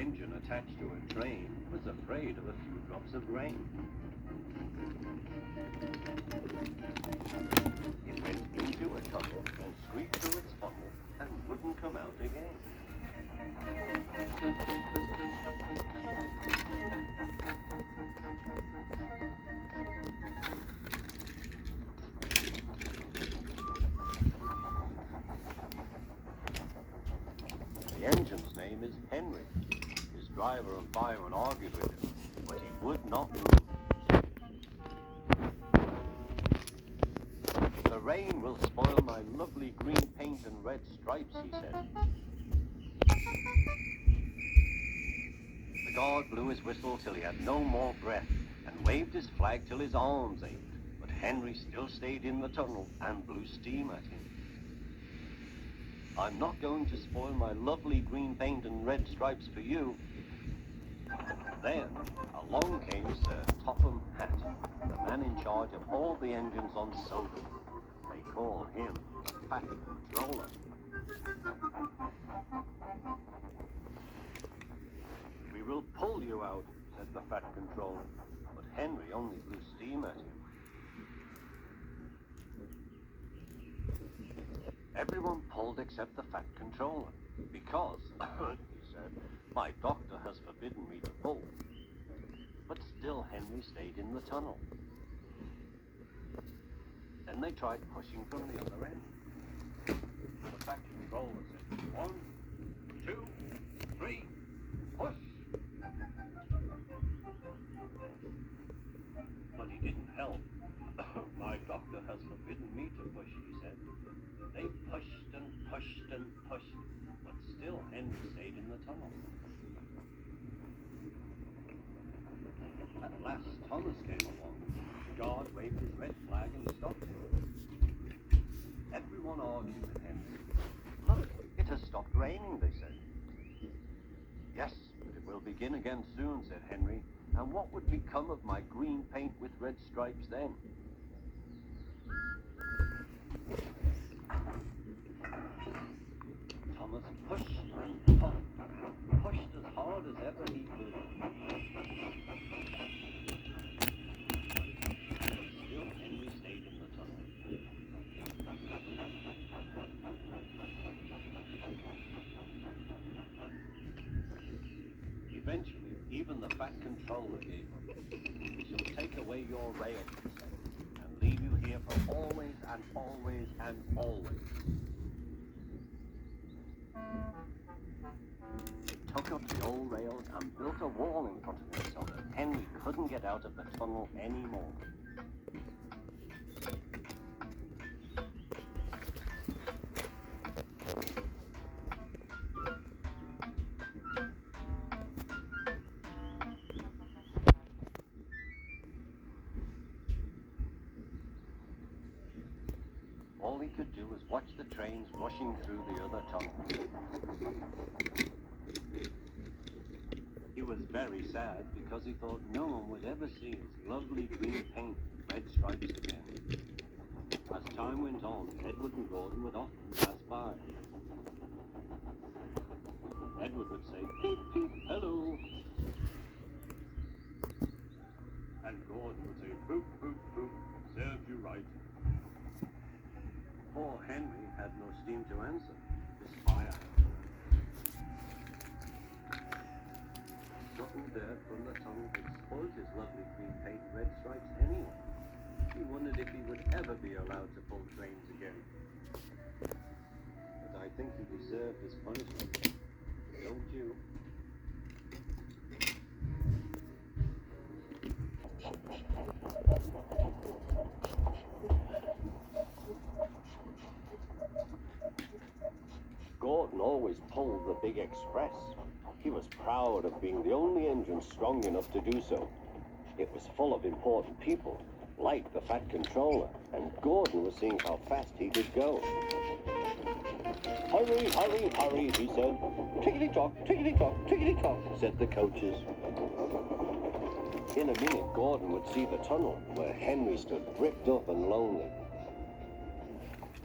engine attached to a train was afraid of a few drops of rain. It went into a tunnel and squeaked through its funnel and wouldn't come out again. The engine's name is Henry. His driver and fireman argued with him, but he would not move. The rain will spoil my lovely green paint and red stripes, he said. The guard blew his whistle till he had no more breath and waved his flag till his arms ached, but Henry still stayed in the tunnel and blew steam at him. I'm not going to spoil my lovely green paint and red stripes for you. Then along came Sir Topham Hatt, the man in charge of all the engines on Sodom. They call him Fat Controller. We will pull you out, said the Fat Controller, but Henry only blew steam at him. Everyone pulled except the Fat Controller, because, he said, my doctor has forbidden me to pull. But still Henry stayed in the tunnel. Then they tried pushing from the other end. The Fat Controller said, 1, 2, 3, push! But he didn't help. My doctor has forbidden me to push, he said. They pushed and pushed and pushed, but still Henry stayed in the tunnel. At last Thomas came along. The guard waved his red flag and stopped him. Everyone argued with Henry. Look, it has stopped raining, they said. Yes, but it will begin again soon, said Henry. And what would become of my green paint with red stripes then? Thomas pushed and pushed as hard as ever he could. But still Henry stayed in the tunnel. Eventually, even the Fat Controller gave up. We shall take away your rail, he said, and leave you here for always and always and always. They took up the old rails and built a wall in front of it so that Henry couldn't get out of the tunnel anymore. All he could do was watch the trains rushing through the other tunnels. He was very sad because he thought no one would ever see his lovely green paint and red stripes again. As time went on, Edward and Gordon would often pass by. Edward would say, "Peep, peep, hello." And Gordon would say, "Poop, poop, poop, served you right." Poor Henry had no steam to answer. His fire gotten dirt from the tunnel had spoiled his lovely green paint and red stripes anyway. He wondered if he would ever be allowed to pull trains again. But I think he deserved his punishment. Don't you? Gordon always pulled the big express. He was proud of being the only engine strong enough to do so. It was full of important people, like the Fat Controller, and Gordon was seeing how fast he could go. "Hurry, hurry, hurry," he said. "Tickety-tock, tickety-tock, tickety-tock," said the coaches. In a minute, Gordon would see the tunnel where Henry stood bricked up and lonely.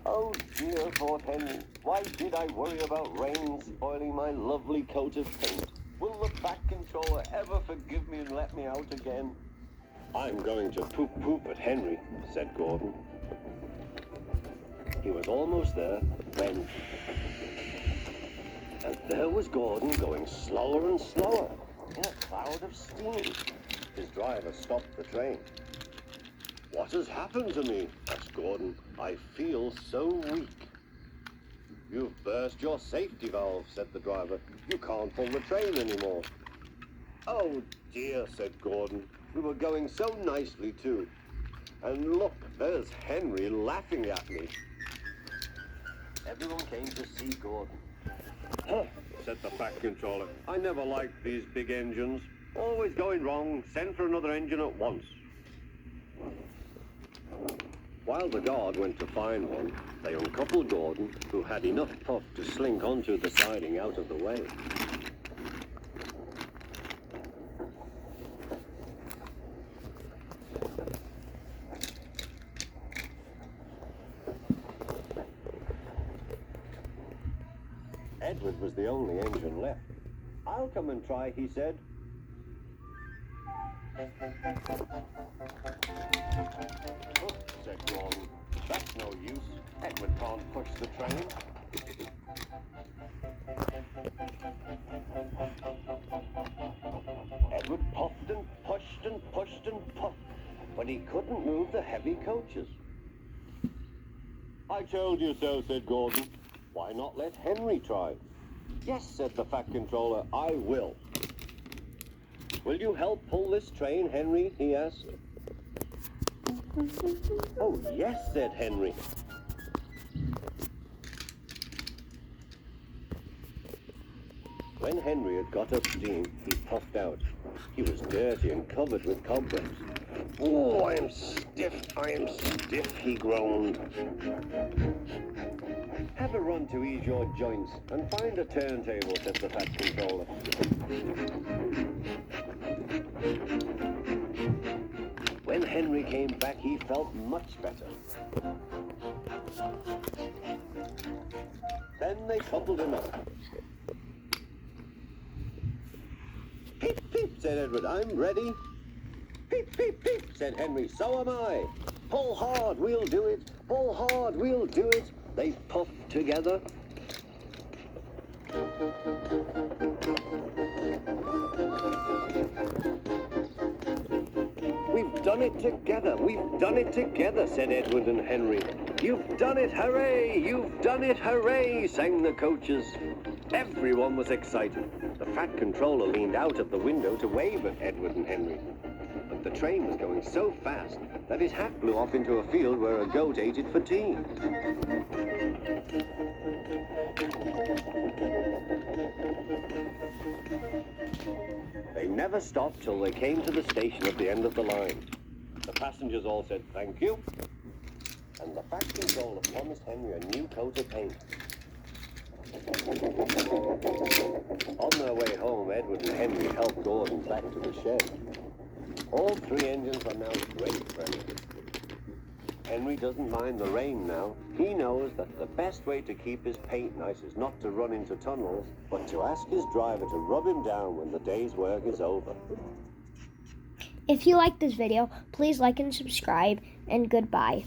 "Oh dear," thought Henry, "why did I worry about rain spoiling my lovely coat of paint? Will the Fat Controller ever forgive me and let me out again? I'm going to poop at Henry, said Gordon. He was almost there when... And there was Gordon going slower and slower in a cloud of steam. His driver stopped the train. What has happened to me? Asked Gordon. I feel so weak. You've burst your safety valve, said the driver. You can't pull the train anymore. Oh dear, said Gordon. We were going so nicely too. And look, there's Henry laughing at me. Everyone came to see Gordon. Huh, said the Fat Controller. I never liked these big engines. Always going wrong. Send for another engine at once. While the guard went to find one, they uncoupled Gordon, who had enough puff to slink onto the siding out of the way. Edward was the only engine left. I'll come and try, he said. Oh, said Gordon. That's no use. Edward can't push the train. Edward puffed and pushed and pushed and puffed, but he couldn't move the heavy coaches. I told you so, said Gordon. Why not let Henry try? Yes, said the Fat Controller, I will. Will you help pull this train, Henry? He asked. Oh, yes, said Henry. When Henry had got up steam, he puffed out. He was dirty and covered with cobwebs. Oh, I am stiff, he groaned. Have a run to ease your joints and find a turntable, said the Fat Controller. When Henry came back, he felt much better. Then they coupled him up. Peep, peep, said Edward, I'm ready. Peep, peep, peep, said Henry, so am I. Pull hard, we'll do it. Pull hard, we'll do it. They puffed together. We've done it together. We've done it together, said Edward and Henry. You've done it, hooray! You've done it, hooray! Sang the coaches. Everyone was excited. The Fat Controller leaned out of the window to wave at Edward and Henry. But the train was going so fast that his hat blew off into a field where a goat ate it for tea. They never stopped till they came to the station at the end of the line. The passengers all said thank you, and the Fat Controller promised Henry a new coat of paint. On their way home, Edward and Henry helped Gordon back to the shed. All three engines are now great friends. Henry doesn't mind the rain now. He knows that the best way to keep his paint nice is not to run into tunnels, but to ask his driver to rub him down when the day's work is over. If you like this video, please like and subscribe, and goodbye.